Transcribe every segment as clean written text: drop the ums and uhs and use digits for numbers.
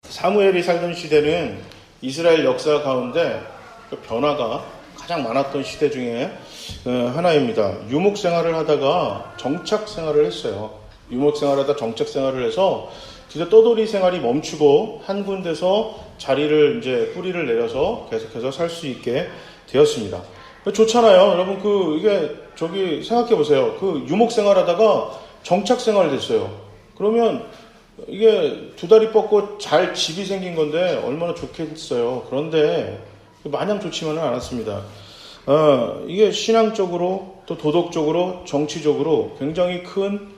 사무엘이 살던 시대는 이스라엘 역사 가운데 그 변화가 가장 많았던 시대 중에 하나입니다. 유목 생활을 하다가 정착 생활을 했어요. 유목 생활하다 정착 생활을 해서 진짜 떠돌이 생활이 멈추고 한 군데서 자리를 이제 뿌리를 내려서 계속해서 살 수 있게 되었습니다. 좋잖아요. 여러분 이게 생각해 보세요. 유목 생활하다가 정착 생활이 됐어요. 그러면 이게 두 다리 뻗고 잘 집이 생긴 건데 얼마나 좋겠어요. 그런데 마냥 좋지만은 않았습니다. 이게 신앙적으로 또 도덕적으로 정치적으로 굉장히 큰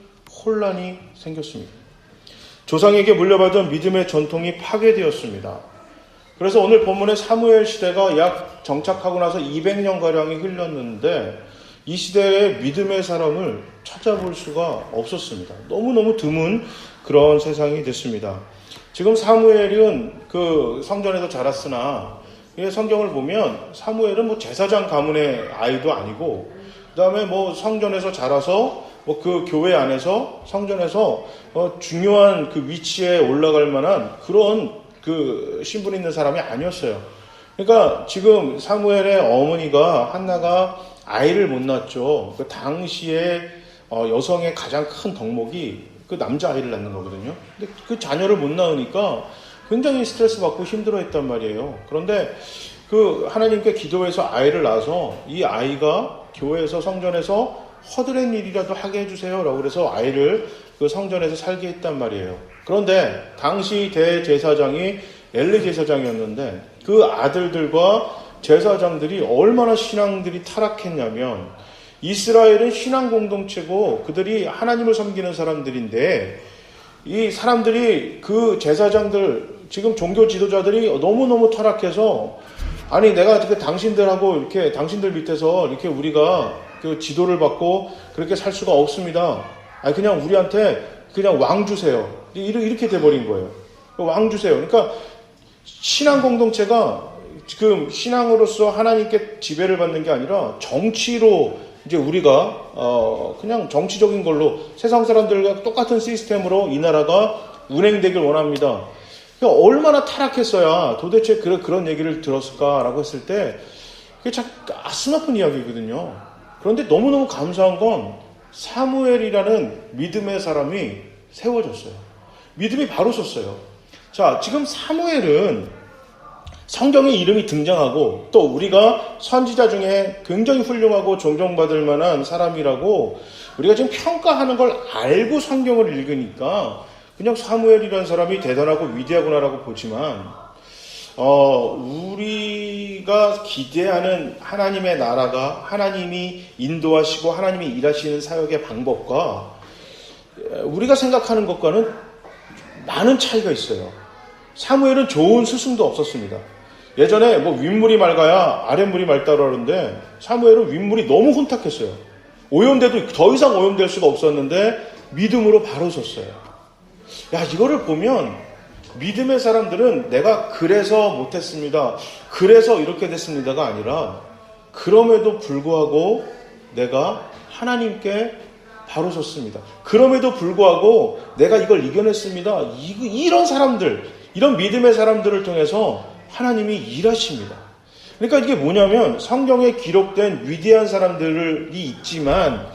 혼란이 생겼습니다. 조상에게 물려받은 믿음의 전통이 파괴되었습니다. 그래서 오늘 본문의 사무엘 시대가 약 정착하고 나서 200년가량이 흘렀는데 이 시대의 믿음의 사람을 찾아볼 수가 없었습니다. 너무너무 드문 그런 세상이 됐습니다. 지금 사무엘은 성전에서 자랐으나 성경을 보면 사무엘은 제사장 가문의 아이도 아니고 그 다음에 성전에서 자라서 그 교회 안에서 성전에서 중요한 그 위치에 올라갈 만한 그런 신분 있는 사람이 아니었어요. 그러니까 지금 사무엘의 어머니가 한나가 아이를 못 낳았죠. 그 당시에 여성의 가장 큰 덕목이 그 남자아이를 낳는 거거든요. 근데 그 자녀를 못 낳으니까 굉장히 스트레스 받고 힘들어했단 말이에요. 그런데 하나님께 기도해서 아이를 낳아서 이 아이가 교회에서 성전에서 허드렛 일이라도 하게 해주세요라고 그래서 아이를 성전에서 살게 했단 말이에요. 그런데 당시 대제사장이 엘리 제사장이었는데 그 아들들과 제사장들이 얼마나 신앙들이 타락했냐면 이스라엘은 신앙 공동체고 그들이 하나님을 섬기는 사람들인데 이 사람들이 그 제사장들 지금 종교 지도자들이 너무너무 타락해서 아니 내가 당신들하고 이렇게 당신들 밑에서 이렇게 우리가 지도를 받고 그렇게 살 수가 없습니다. 아니 그냥 우리한테 그냥 왕 주세요. 이렇게 돼버린 거예요. 왕 주세요. 그러니까 신앙 공동체가 지금 신앙으로서 하나님께 지배를 받는 게 아니라 정치로 이제 우리가 그냥 정치적인 걸로 세상 사람들과 똑같은 시스템으로 이 나라가 운행되길 원합니다. 그러니까 얼마나 타락했어야 도대체 그런 얘기를 들었을까라고 했을 때 그게 참 가슴 아픈 이야기거든요. 그런데 너무너무 감사한 건 사무엘이라는 믿음의 사람이 세워졌어요. 믿음이 바로 섰어요. 자, 지금 사무엘은 성경에 이름이 등장하고 또 우리가 선지자 중에 굉장히 훌륭하고 존경받을 만한 사람이라고 우리가 지금 평가하는 걸 알고 성경을 읽으니까 그냥 사무엘이라는 사람이 대단하고 위대하구나라고 보지만 우리가 기대하는 하나님의 나라가 하나님이 인도하시고 하나님이 일하시는 사역의 방법과 우리가 생각하는 것과는 많은 차이가 있어요. 사무엘은 좋은 스승도 없었습니다. 예전에 윗물이 맑아야 아랫물이 맑다고 그러는데 사무엘은 윗물이 너무 혼탁했어요. 오염돼도 더 이상 오염될 수가 없었는데 믿음으로 바로 섰어요. 야, 이거를 보면 믿음의 사람들은 내가 그래서 못했습니다. 그래서 이렇게 됐습니다가 아니라 그럼에도 불구하고 내가 하나님께 바로 섰습니다. 그럼에도 불구하고 내가 이걸 이겨냈습니다. 이런 사람들, 이런 믿음의 사람들을 통해서 하나님이 일하십니다. 그러니까 이게 뭐냐면 성경에 기록된 위대한 사람들이 있지만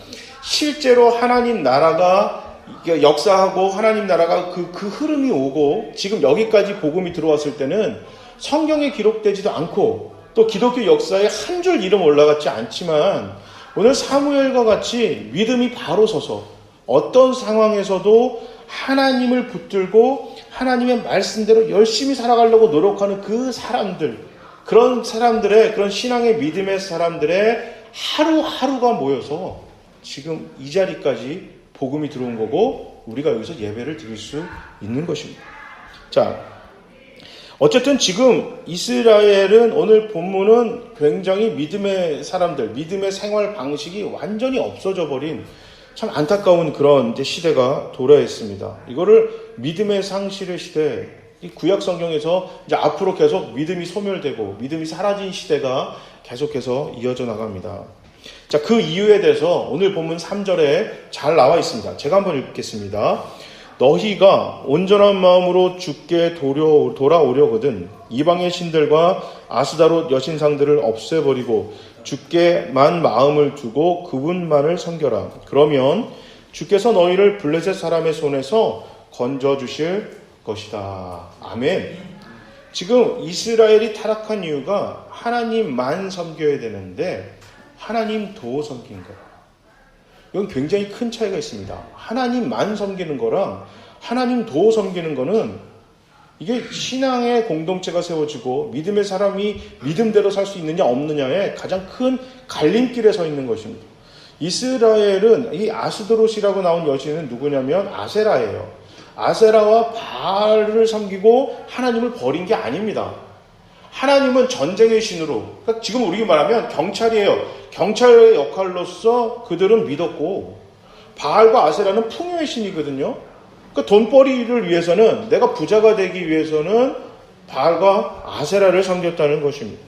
실제로 하나님 나라가 역사하고 하나님 나라가 그 흐름이 오고 지금 여기까지 복음이 들어왔을 때는 성경에 기록되지도 않고 또 기독교 역사에 한 줄 이름 올라갔지 않지만 오늘 사무엘과 같이 믿음이 바로 서서 어떤 상황에서도 하나님을 붙들고 하나님의 말씀대로 열심히 살아가려고 노력하는 그 사람들, 그런 신앙의 믿음의 사람들의 하루하루가 모여서 지금 이 자리까지 복음이 들어온 거고 우리가 여기서 예배를 드릴 수 있는 것입니다. 자, 어쨌든 지금 이스라엘은 오늘 본문은 굉장히 믿음의 사람들, 믿음의 생활 방식이 완전히 없어져 버린 참 안타까운 그런 이제 시대가 도래했습니다. 이거를 믿음의 상실의 시대, 이 구약 성경에서 이제 앞으로 계속 믿음이 소멸되고 믿음이 사라진 시대가 계속해서 이어져 나갑니다. 자, 그 이유에 대해서 오늘 본문 3절에 잘 나와 있습니다. 제가 한번 읽겠습니다. 너희가 온전한 마음으로 주께 돌아오려거든 이방의 신들과 아스다롯 여신상들을 없애버리고 주께만 마음을 두고 그분만을 섬겨라. 그러면 주께서 너희를 블레셋 사람의 손에서 건져주실 것이다. 아멘. 지금 이스라엘이 타락한 이유가 하나님만 섬겨야 되는데 하나님도 섬긴 거예요. 이건 굉장히 큰 차이가 있습니다. 하나님만 섬기는 거랑 하나님도 섬기는 거는 이게 신앙의 공동체가 세워지고 믿음의 사람이 믿음대로 살 수 있느냐 없느냐의 가장 큰 갈림길에 서 있는 것입니다. 이스라엘은 이 아스도롯이라고 나온 여신은 누구냐면 아세라예요. 아세라와 바알을 섬기고 하나님을 버린 게 아닙니다. 하나님은 전쟁의 신으로, 그러니까 지금 우리가 말하면 경찰이에요. 경찰의 역할로서 그들은 믿었고, 바알과 아세라는 풍요의 신이거든요. 그러니까 돈벌이를 위해서는, 내가 부자가 되기 위해서는 바알과 아세라를 섬겼다는 것입니다.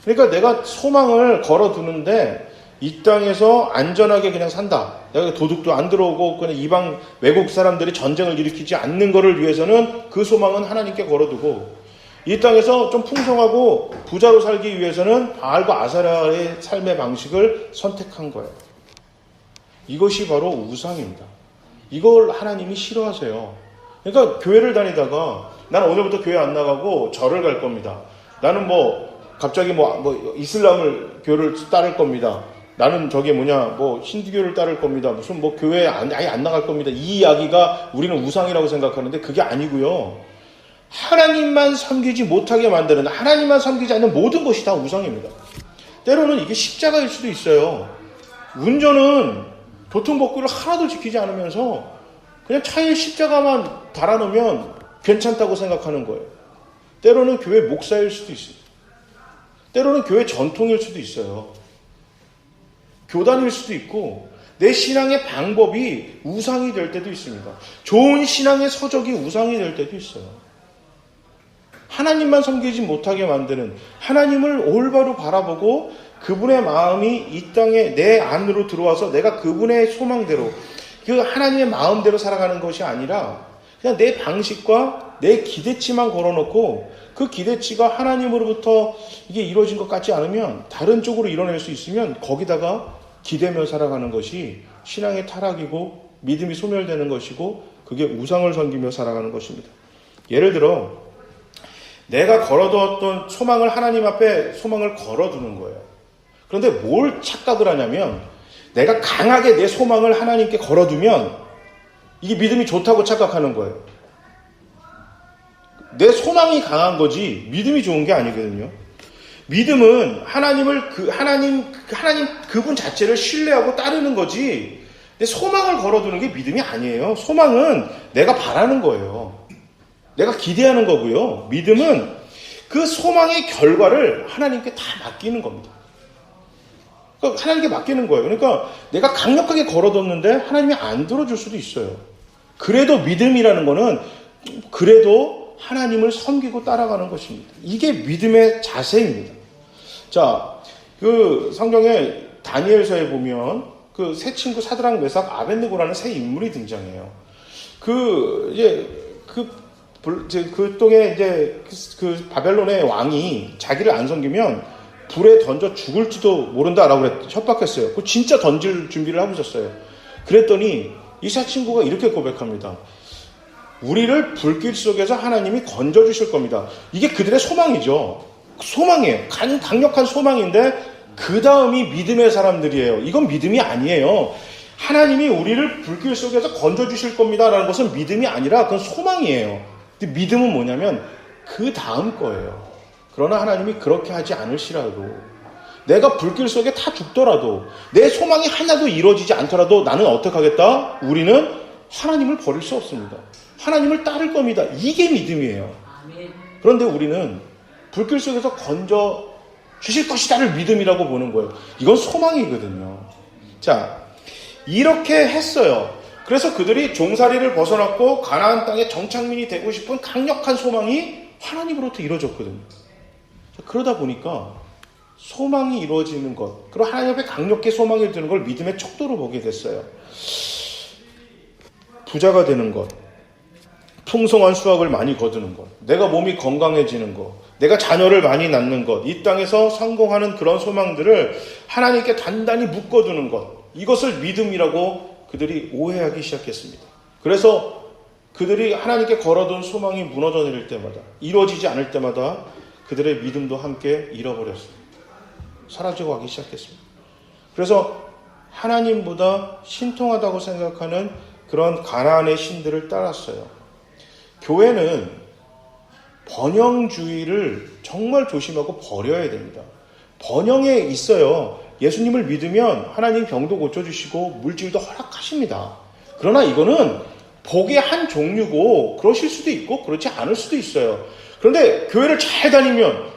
그러니까 내가 소망을 걸어두는데 이 땅에서 안전하게 그냥 산다. 내가 도둑도 안 들어오고 그냥 이방 외국 사람들이 전쟁을 일으키지 않는 것을 위해서는 그 소망은 하나님께 걸어두고, 이 땅에서 좀 풍성하고 부자로 살기 위해서는 바알과 아세라의 삶의 방식을 선택한 거예요. 이것이 바로 우상입니다. 이걸 하나님이 싫어하세요. 그러니까 교회를 다니다가 나는 오늘부터 교회 안 나가고 절을 갈 겁니다. 나는 갑자기 이슬람을 교회를 따를 겁니다. 나는 힌두교를 따를 겁니다. 무슨 교회에 아예 안 나갈 겁니다. 이 이야기가 우리는 우상이라고 생각하는데 그게 아니고요. 하나님만 섬기지 못하게 만드는, 하나님만 섬기지 않는 모든 것이 다 우상입니다. 때로는 이게 십자가일 수도 있어요. 운전은 교통법규를 하나도 지키지 않으면서 그냥 차에 십자가만 달아놓으면 괜찮다고 생각하는 거예요. 때로는 교회 목사일 수도 있어요. 때로는 교회 전통일 수도 있어요. 교단일 수도 있고, 내 신앙의 방법이 우상이 될 때도 있습니다. 좋은 신앙의 서적이 우상이 될 때도 있어요. 하나님만 섬기지 못하게 만드는, 하나님을 올바로 바라보고 그분의 마음이 이 땅에 내 안으로 들어와서 내가 그분의 소망대로, 그 하나님의 마음대로 살아가는 것이 아니라 그냥 내 방식과 내 기대치만 걸어놓고 그 기대치가 하나님으로부터 이게 이루어진 것 같지 않으면 다른 쪽으로 이뤄낼 수 있으면 거기다가 기대며 살아가는 것이 신앙의 타락이고 믿음이 소멸되는 것이고, 그게 우상을 섬기며 살아가는 것입니다. 예를 들어 내가 걸어두었던 소망을, 하나님 앞에 소망을 걸어두는 거예요. 그런데 뭘 착각을 하냐면, 내가 강하게 내 소망을 하나님께 걸어두면 이게 믿음이 좋다고 착각하는 거예요. 내 소망이 강한 거지 믿음이 좋은 게 아니거든요. 믿음은 하나님 그분 자체를 신뢰하고 따르는 거지, 내 소망을 걸어두는 게 믿음이 아니에요. 소망은 내가 바라는 거예요. 내가 기대하는 거고요. 믿음은 그 소망의 결과를 하나님께 다 맡기는 겁니다. 그러니까 하나님께 맡기는 거예요. 그러니까 내가 강력하게 걸어뒀는데 하나님이 안 들어줄 수도 있어요. 그래도 믿음이라는 거는 그래도 하나님을 섬기고 따라가는 것입니다. 이게 믿음의 자세입니다. 자, 그 성경에 다니엘서에 보면 그 세 친구 사드락, 메삭, 아벳느고라는 세 인물이 등장해요. 그 동에 그 바벨론의 왕이 자기를 안 섬기면 불에 던져 죽을지도 모른다라고 협박했어요. 그 진짜 던질 준비를 하고 있었어요. 그랬더니 이 세 친구가 이렇게 고백합니다. 우리를 불길 속에서 하나님이 건져주실 겁니다. 이게 그들의 소망이죠. 소망이에요. 강력한 소망인데 그 다음이 믿음의 사람들이에요. 이건 믿음이 아니에요. 하나님이 우리를 불길 속에서 건져주실 겁니다 라는 것은 믿음이 아니라 그건 소망이에요. 근데 믿음은 뭐냐면 그 다음 거예요. 그러나 하나님이 그렇게 하지 않으시라도, 내가 불길 속에 다 죽더라도, 내 소망이 하나도 이루어지지 않더라도 나는 어떻게 하겠다? 우리는 하나님을 버릴 수 없습니다. 하나님을 따를 겁니다. 이게 믿음이에요. 그런데 우리는 불길 속에서 건져 주실 것이다를 믿음이라고 보는 거예요. 이건 소망이거든요. 자, 이렇게 했어요. 그래서 그들이 종살이를 벗어났고 가나안 땅의 정착민이 되고 싶은 강력한 소망이 하나님으로부터 이루어졌거든요. 그러다 보니까 소망이 이루어지는 것, 그리고 하나님 앞에 강력히 소망이 드는 걸 믿음의 척도로 보게 됐어요. 부자가 되는 것, 풍성한 수확을 많이 거두는 것, 내가 몸이 건강해지는 것, 내가 자녀를 많이 낳는 것, 이 땅에서 성공하는 그런 소망들을 하나님께 단단히 묶어두는 것, 이것을 믿음이라고 그들이 오해하기 시작했습니다. 그래서 그들이 하나님께 걸어둔 소망이 무너져 내릴 때마다, 이루어지지 않을 때마다 그들의 믿음도 함께 잃어버렸습니다. 사라지고 가기 시작했습니다. 그래서 하나님보다 신통하다고 생각하는 그런 가나안의 신들을 따랐어요. 교회는 번영주의를 정말 조심하고 버려야 됩니다. 번영에 있어요. 예수님을 믿으면 하나님 병도 고쳐주시고 물질도 허락하십니다. 그러나 이거는 복의 한 종류고 그러실 수도 있고 그렇지 않을 수도 있어요. 그런데 교회를 잘 다니면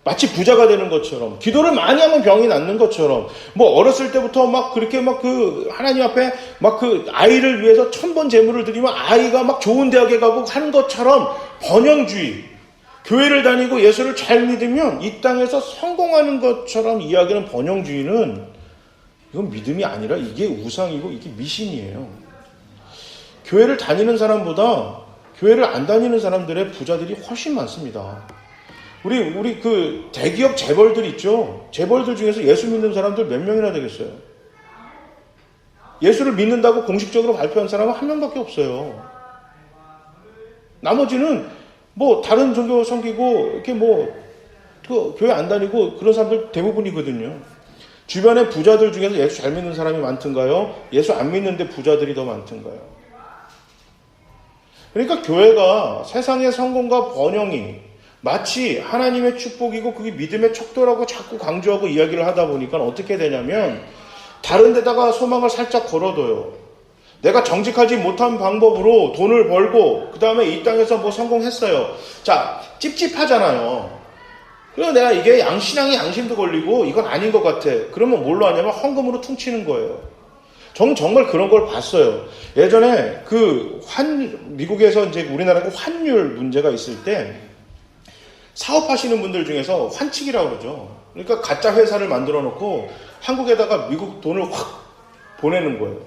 마치 부자가 되는 것처럼, 기도를 많이 하면 병이 낫는 것처럼, 뭐 어렸을 때부터 막 그렇게 막 그 하나님 앞에 막 그 아이를 위해서 1000번 제물을 드리면 아이가 막 좋은 대학에 가고 하는 것처럼 번영주의, 교회를 다니고 예수를 잘 믿으면 이 땅에서 성공하는 것처럼 이야기하는 번영주의는 이건 믿음이 아니라 이게 우상이고 이게 미신이에요. 교회를 다니는 사람보다 교회를 안 다니는 사람들의 부자들이 훨씬 많습니다. 우리 그 대기업 재벌들 있죠? 재벌들 중에서 예수 믿는 사람들 몇 명이나 되겠어요? 예수를 믿는다고 공식적으로 발표한 사람은 한 명밖에 없어요. 나머지는 뭐 다른 종교 섬기고 이렇게 뭐 그 교회 안 다니고 그런 사람들 대부분이거든요. 주변에 부자들 중에서 예수 잘 믿는 사람이 많던가요? 예수 안 믿는데 부자들이 더 많던가요? 그러니까 교회가 세상의 성공과 번영이 마치 하나님의 축복이고 그게 믿음의 척도라고 자꾸 강조하고 이야기를 하다 보니까 어떻게 되냐면 다른 데다가 소망을 살짝 걸어둬요. 내가 정직하지 못한 방법으로 돈을 벌고 그 다음에 이 땅에서 뭐 성공했어요. 자, 찝찝하잖아요. 그래서 내가 이게 신앙이 양심도 걸리고 이건 아닌 것 같아. 그러면 뭘로 하냐면 헌금으로 퉁치는 거예요. 저는 정말 그런 걸 봤어요. 예전에 미국에서 이제 우리나라 환율 문제가 있을 때 사업하시는 분들 중에서 환칙이라고 그러죠. 그러니까 가짜 회사를 만들어 놓고 한국에다가 미국 돈을 확 보내는 거예요.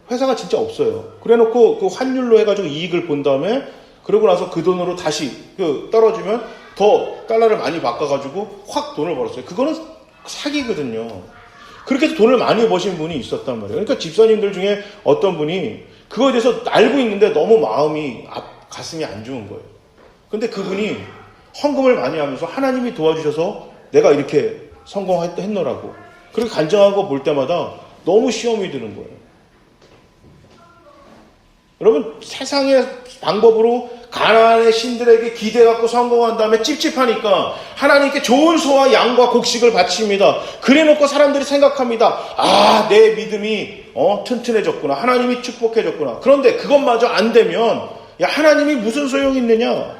회사가 진짜 없어요. 그래 놓고 그 환율로 해가지고 이익을 본 다음에 그러고 나서 그 돈으로 다시 떨어지면 더 달러를 많이 바꿔가지고 확 돈을 벌었어요. 그거는 사기거든요. 그렇게 해서 돈을 많이 버신 분이 있었단 말이에요. 그러니까 집사님들 중에 어떤 분이 그거에 대해서 알고 있는데 너무 가슴이 안 좋은 거예요. 근데 그분이 헌금을 많이 하면서 하나님이 도와주셔서 내가 이렇게 성공했노라고 그렇게 간증하고 볼 때마다 너무 시험이 드는 거예요. 여러분, 세상의 방법으로 가나안의 신들에게 기대갖고 성공한 다음에 찝찝하니까 하나님께 좋은 소와 양과 곡식을 바칩니다. 그래놓고 사람들이 생각합니다. 아, 내 믿음이 튼튼해졌구나. 하나님이 축복해줬구나. 그런데 그것마저 안 되면 야, 하나님이 무슨 소용이 있느냐?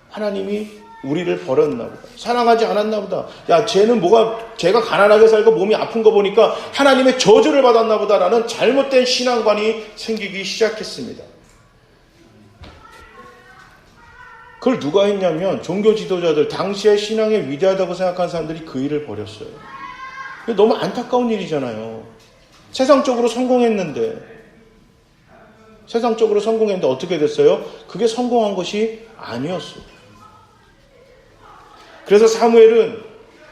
하나님이 우리를 버렸나 보다. 사랑하지 않았나 보다. 야, 제가 가난하게 살고 몸이 아픈 거 보니까 하나님의 저주를 받았나 보다라는 잘못된 신앙관이 생기기 시작했습니다. 그걸 누가 했냐면 종교 지도자들, 당시의 신앙에 위대하다고 생각한 사람들이 그 일을 벌였어요. 너무 안타까운 일이잖아요. 세상적으로 성공했는데 어떻게 됐어요? 그게 성공한 것이 아니었어요. 그래서 사무엘은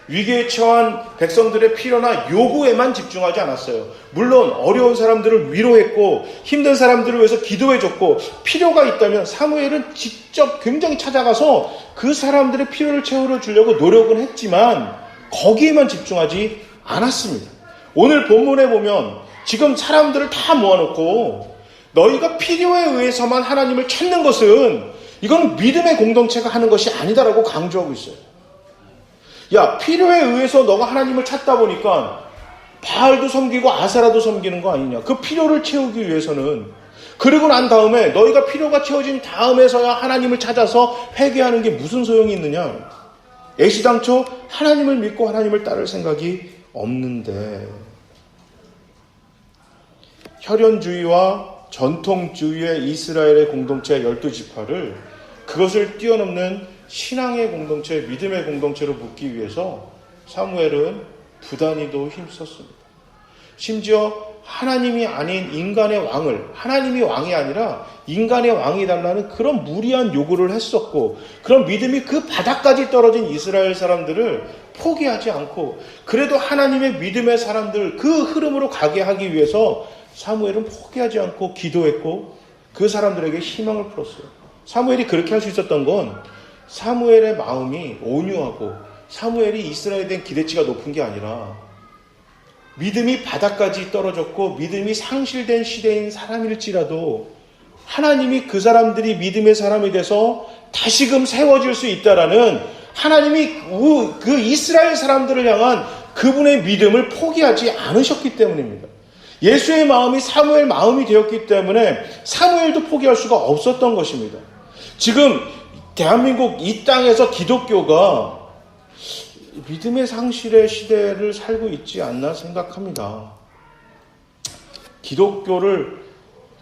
위기에 처한 백성들의 필요나 요구에만 집중하지 않았어요. 물론 어려운 사람들을 위로했고 힘든 사람들을 위해서 기도해줬고 필요가 있다면 사무엘은 직접 굉장히 찾아가서 그 사람들의 필요를 채워주려고 노력은 했지만 거기에만 집중하지 않았습니다. 오늘 본문에 보면 지금 사람들을 다 모아놓고 너희가 필요에 의해서만 하나님을 찾는 것은 이건 믿음의 공동체가 하는 것이 아니다라고 강조하고 있어요. 야, 필요에 의해서 너가 하나님을 찾다 보니까 바알도 섬기고 아세라도 섬기는 거 아니냐. 그 필요를 채우기 위해서는 그러고 난 다음에 너희가 필요가 채워진 다음에서야 하나님을 찾아서 회개하는 게 무슨 소용이 있느냐. 애시당초 하나님을 믿고 하나님을 따를 생각이 없는데 혈연주의와 전통주의의 이스라엘의 공동체 12지파를 그것을 뛰어넘는 신앙의 공동체, 믿음의 공동체로 묶기 위해서 사무엘은 부단히도 힘썼습니다. 심지어 하나님이 아닌 인간의 왕을, 하나님이 왕이 아니라 인간의 왕이 달라는 그런 무리한 요구를 했었고, 그런 믿음이 그 바닥까지 떨어진 이스라엘 사람들을 포기하지 않고, 그래도 하나님의 믿음의 사람들 그 흐름으로 가게 하기 위해서 사무엘은 포기하지 않고 기도했고 그 사람들에게 희망을 풀었어요. 사무엘이 그렇게 할 수 있었던 건 사무엘의 마음이 온유하고 사무엘이 이스라엘에 대한 기대치가 높은 게 아니라 믿음이 바닥까지 떨어졌고 믿음이 상실된 시대인 사람일지라도 하나님이 그 사람들이 믿음의 사람이 돼서 다시금 세워질 수 있다라는 하나님이 그 이스라엘 사람들을 향한 그분의 믿음을 포기하지 않으셨기 때문입니다. 예수의 마음이 사무엘 마음이 되었기 때문에 사무엘도 포기할 수가 없었던 것입니다. 지금 대한민국 이 땅에서 기독교가 믿음의 상실의 시대를 살고 있지 않나 생각합니다. 기독교를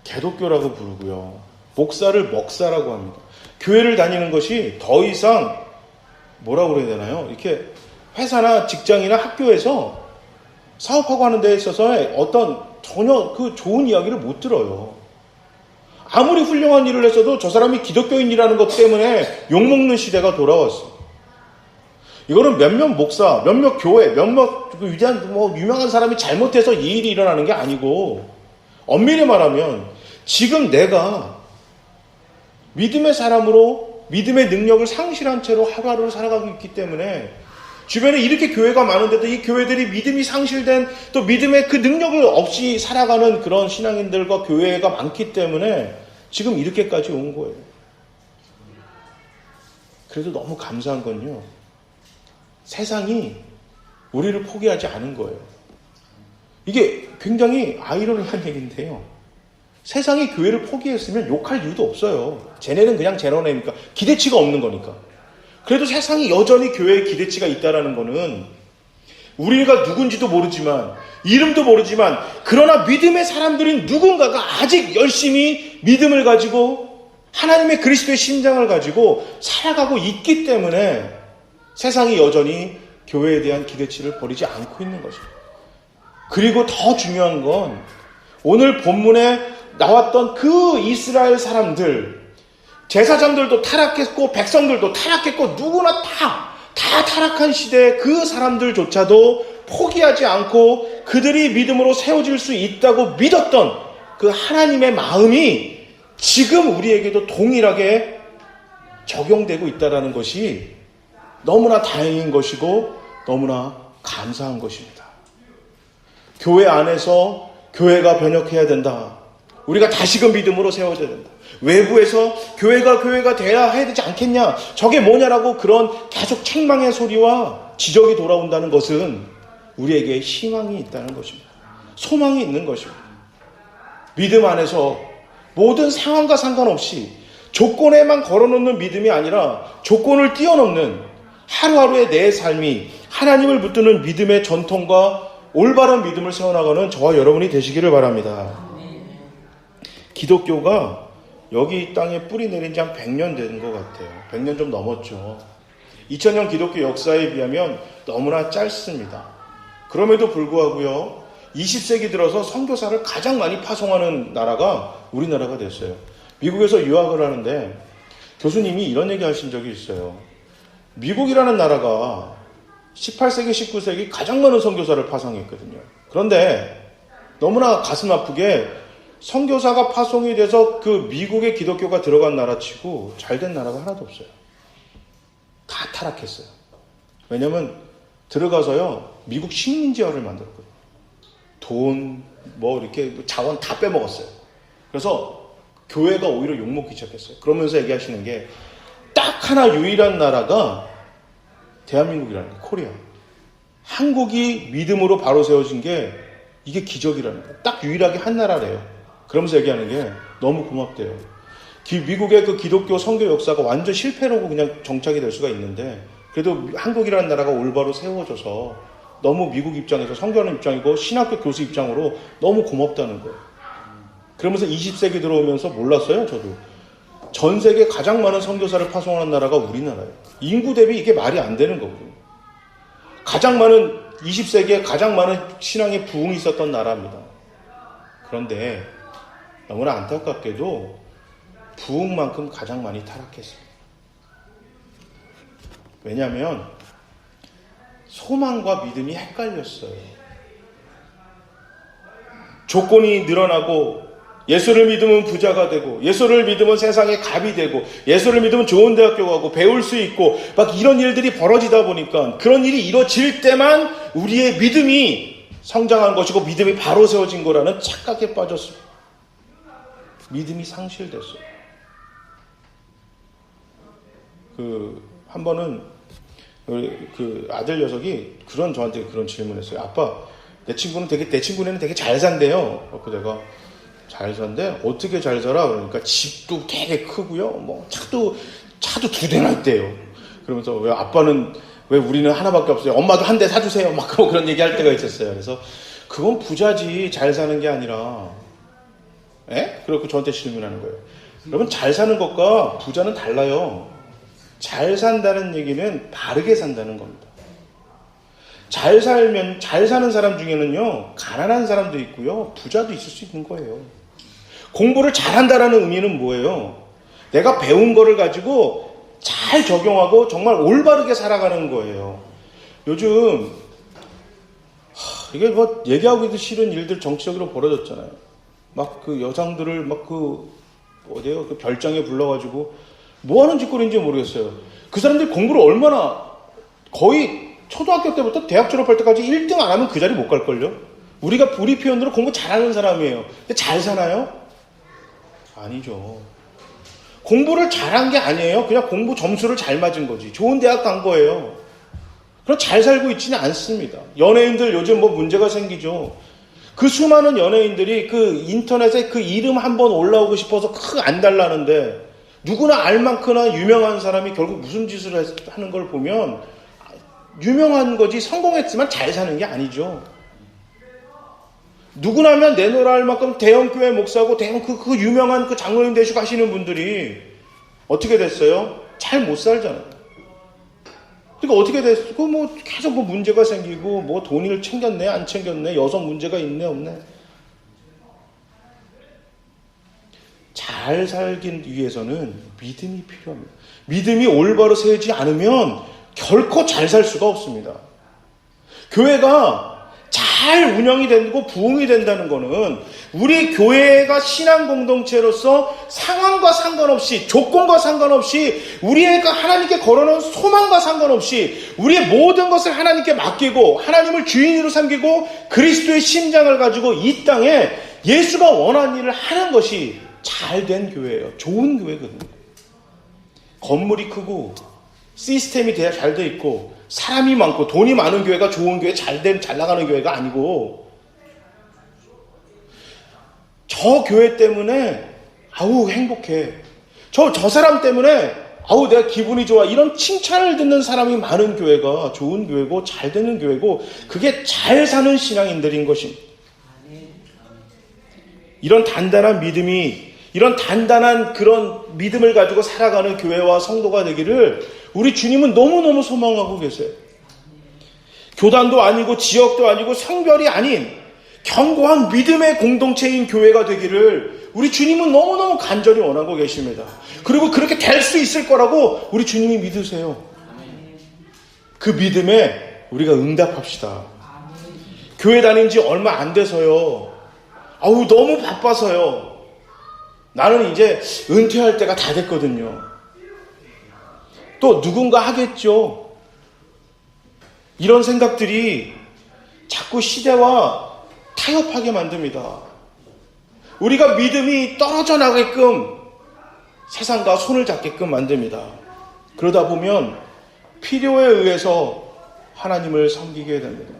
개독교라고 부르고요. 목사를 먹사라고 합니다. 교회를 다니는 것이 더 이상 뭐라고 그래야 되나요? 이렇게 회사나 직장이나 학교에서 사업하고 하는 데에 있어서 어떤 전혀 그 좋은 이야기를 못 들어요. 아무리 훌륭한 일을 했어도 저 사람이 기독교인이라는 것 때문에 욕먹는 시대가 돌아왔어요. 이거는 몇몇 목사, 몇몇 교회, 몇몇 위대한 유명한 사람이 잘못해서 이 일이 일어나는 게 아니고, 엄밀히 말하면 지금 내가 믿음의 사람으로 믿음의 능력을 상실한 채로 하루하루를 살아가고 있기 때문에 주변에 이렇게 교회가 많은데도 이 교회들이 믿음이 상실된 또 믿음의 그 능력을 없이 살아가는 그런 신앙인들과 교회가 많기 때문에 지금 이렇게까지 온 거예요. 그래도 너무 감사한 건요, 세상이 우리를 포기하지 않은 거예요. 이게 굉장히 아이러니한 얘기인데요. 세상이 교회를 포기했으면 욕할 이유도 없어요. 쟤네는 그냥 쟤네니까. 기대치가 없는 거니까. 그래도 세상이 여전히 교회에 기대치가 있다는 거는 우리가 누군지도 모르지만 이름도 모르지만 그러나 믿음의 사람들인 누군가가 아직 열심히 믿음을 가지고 하나님의 그리스도의 심장을 가지고 살아가고 있기 때문에 세상이 여전히 교회에 대한 기대치를 버리지 않고 있는 것입니다. 그리고 더 중요한 건 오늘 본문에 나왔던 그 이스라엘 사람들, 제사장들도 타락했고 백성들도 타락했고 누구나 다 타락한 시대에 그 사람들조차도 포기하지 않고 그들이 믿음으로 세워질 수 있다고 믿었던 그 하나님의 마음이 지금 우리에게도 동일하게 적용되고 있다는 것이 너무나 다행인 것이고 너무나 감사한 것입니다. 교회 안에서 교회가 변혁해야 된다. 우리가 다시금 믿음으로 세워져야 된다. 외부에서 교회가 돼야 해야 되지 않겠냐, 저게 뭐냐라고 그런 계속 책망의 소리와 지적이 돌아온다는 것은 우리에게 희망이 있다는 것입니다. 소망이 있는 것입니다. 믿음 안에서 모든 상황과 상관없이 조건에만 걸어놓는 믿음이 아니라 조건을 뛰어넘는 하루하루의 내 삶이 하나님을 붙드는 믿음의 전통과 올바른 믿음을 세워나가는 저와 여러분이 되시기를 바랍니다. 기독교가 여기 이 땅에 뿌리 내린 지 한 100년 된 것 같아요. 100년 좀 넘었죠. 2000년 기독교 역사에 비하면 너무나 짧습니다. 그럼에도 불구하고요, 20세기 들어서 선교사를 가장 많이 파송하는 나라가 우리나라가 됐어요. 미국에서 유학을 하는데 교수님이 이런 얘기 하신 적이 있어요. 미국이라는 나라가 18세기, 19세기 가장 많은 선교사를 파송했거든요. 그런데 너무나 가슴 아프게 선교사가 파송이 돼서 그 미국의 기독교가 들어간 나라치고 잘된 나라가 하나도 없어요. 다 타락했어요. 왜냐면 들어가서요, 미국 식민지화를 만들었거든요. 돈, 이렇게 자원 다 빼먹었어요. 그래서 교회가 오히려 욕먹기 시작했어요. 그러면서 얘기하시는 게 딱 하나 유일한 나라가 대한민국이라는 거예요. 코리아. 한국이 믿음으로 바로 세워진 게 이게 기적이라는 거예요. 딱 유일하게 한 나라래요. 그러면서 얘기하는 게 너무 고맙대요. 미국의 그 기독교 선교 역사가 완전 실패로 그냥 정착이 될 수가 있는데 그래도 한국이라는 나라가 올바로 세워져서 너무 미국 입장에서 선교하는 입장이고 신학교 교수 입장으로 너무 고맙다는 거예요. 그러면서 20세기 들어오면서 몰랐어요, 저도. 전 세계 가장 많은 선교사를 파송하는 나라가 우리나라예요. 인구 대비 이게 말이 안 되는 거거든요. 가장 많은 20세기에 가장 많은 신앙의 부흥이 있었던 나라입니다. 그런데 너무나 안타깝게도 부흥만큼 가장 많이 타락했습니다. 왜냐하면 소망과 믿음이 헷갈렸어요. 조건이 늘어나고 예수를 믿으면 부자가 되고 예수를 믿으면 세상의 갑이 되고 예수를 믿으면 좋은 대학교 가고 배울 수 있고 막 이런 일들이 벌어지다 보니까 그런 일이 이루어질 때만 우리의 믿음이 성장한 것이고 믿음이 바로 세워진 거라는 착각에 빠졌어요. 믿음이 상실됐어요. 한 번은 아들 녀석이 저한테 그런 질문했어요. 아빠, 내 친구네는 되게 잘 산대요. 그 내가 잘 산대? 어떻게 잘 살아? 그러니까 집도 되게 크고요. 뭐 차도 2대나 있대요. 그러면서 왜 우리는 하나밖에 없어요? 엄마도 한 대 사주세요. 막 그런 얘기할 때가 있었어요. 그래서 그건 부자지 잘 사는 게 아니라, 그렇고 저한테 질문하는 거예요. 여러분 잘 사는 것과 부자는 달라요. 잘 산다는 얘기는 바르게 산다는 겁니다. 잘 사는 사람 중에는요, 가난한 사람도 있고요, 부자도 있을 수 있는 거예요. 공부를 잘한다라는 의미는 뭐예요? 내가 배운 거를 가지고 잘 적용하고 정말 올바르게 살아가는 거예요. 요즘, 이게 뭐 얘기하기도 싫은 일들 정치적으로 벌어졌잖아요. 막 여성들을 별장에 불러가지고 뭐 하는 짓거리인지 모르겠어요. 그 사람들이 공부를 얼마나 거의 초등학교 때부터 대학 졸업할 때까지 1등 안 하면 그 자리 못 갈걸요? 우리 표현으로 공부 잘하는 사람이에요. 근데 잘 사나요? 아니죠. 공부를 잘한 게 아니에요. 그냥 공부 점수를 잘 맞은 거지. 좋은 대학 간 거예요. 그럼 잘 살고 있지는 않습니다. 연예인들 요즘 뭐 문제가 생기죠. 그 수많은 연예인들이 인터넷에 이름 한번 올라오고 싶어서 안 달라는데 누구나 알만큼나 유명한 사람이 결국 무슨 짓을 하는 걸 보면 유명한 거지 성공했지만 잘 사는 게 아니죠. 누구나 하면 내노라 할 만큼 대형교회 목사고 그 유명한 장로님 되시고 하시는 분들이 어떻게 됐어요? 잘 못 살잖아요. 그러니까 어떻게 됐어? 계속 문제가 생기고 돈을 챙겼네 안 챙겼네 여성 문제가 있네 없네. 잘 살기 위해서는 믿음이 필요합니다. 믿음이 올바로 세우지 않으면 결코 잘 살 수가 없습니다. 교회가 잘 운영이 되고 부흥이 된다는 것은 우리 교회가 신앙 공동체로서 상황과 상관없이 조건과 상관없이 우리가 하나님께 걸어놓은 소망과 상관없이 우리의 모든 것을 하나님께 맡기고 하나님을 주인으로 삼기고 그리스도의 심장을 가지고 이 땅에 예수가 원하는 일을 하는 것이 잘된 교회예요. 좋은 교회거든요. 건물이 크고 시스템이 잘 돼 있고 사람이 많고 돈이 많은 교회가 좋은 교회, 잘 나가는 교회가 아니고 저 교회 때문에 행복해. 저 사람 때문에 내가 기분이 좋아. 이런 칭찬을 듣는 사람이 많은 교회가 좋은 교회고 잘 되는 교회고 그게 잘 사는 신앙인들인 것입니다. 이런 단단한 그런 믿음을 가지고 살아가는 교회와 성도가 되기를 우리 주님은 너무너무 소망하고 계세요. 교단도 아니고 지역도 아니고 성별이 아닌 견고한 믿음의 공동체인 교회가 되기를 우리 주님은 너무너무 간절히 원하고 계십니다. 그리고 그렇게 될 수 있을 거라고 우리 주님이 믿으세요. 그 믿음에 우리가 응답합시다. 교회 다닌 지 얼마 안 돼서요. 너무 바빠서요. 나는 이제 은퇴할 때가 다 됐거든요. 또 누군가 하겠죠. 이런 생각들이 자꾸 시대와 타협하게 만듭니다. 우리가 믿음이 떨어져 나게끔 세상과 손을 잡게끔 만듭니다. 그러다 보면 필요에 의해서 하나님을 섬기게 됩니다.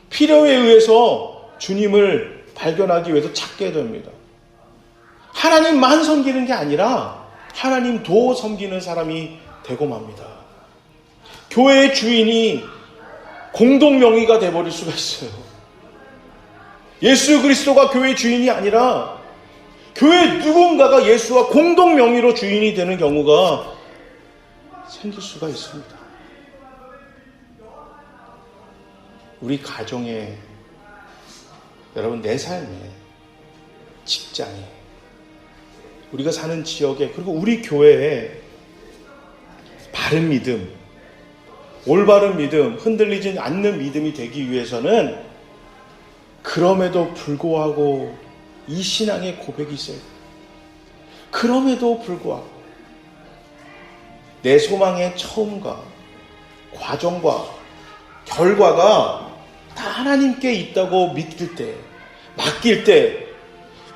필요에 의해서 주님을 발견하기 위해서 찾게 됩니다. 하나님만 섬기는 게 아니라 하나님도 섬기는 사람이 되고 맙니다. 교회의 주인이 공동명의가 되어버릴 수가 있어요. 예수 그리스도가 교회의 주인이 아니라 교회 누군가가 예수와 공동명의로 주인이 되는 경우가 생길 수가 있습니다. 우리 가정에, 여러분 내 삶에 직장에, 우리가 사는 지역에, 그리고 우리 교회에 바른 믿음, 올바른 믿음, 흔들리지 않는 믿음이 되기 위해서는 그럼에도 불구하고 이 신앙의 고백이 있어요. 그럼에도 불구하고 내 소망의 처음과 과정과 결과가 다 하나님께 있다고 믿을 때, 맡길 때,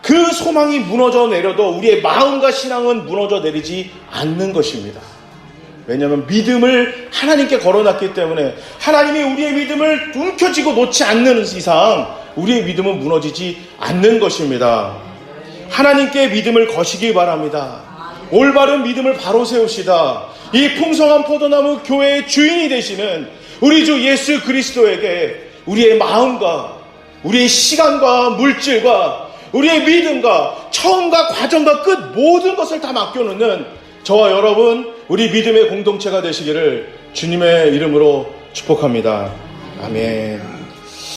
그 소망이 무너져 내려도 우리의 마음과 신앙은 무너져 내리지 않는 것입니다. 왜냐하면 믿음을 하나님께 걸어놨기 때문에, 하나님이 우리의 믿음을 움켜쥐고 놓지 않는 이상 우리의 믿음은 무너지지 않는 것입니다. 하나님께 믿음을 거시기 바랍니다. 올바른 믿음을 바로 세우시다. 이 풍성한 포도나무 교회의 주인이 되시는 우리 주 예수 그리스도에게 우리의 마음과 우리의 시간과 물질과 우리의 믿음과 처음과 과정과 끝 모든 것을 다 맡겨놓는 저와 여러분, 우리 믿음의 공동체가 되시기를 주님의 이름으로 축복합니다. 아멘.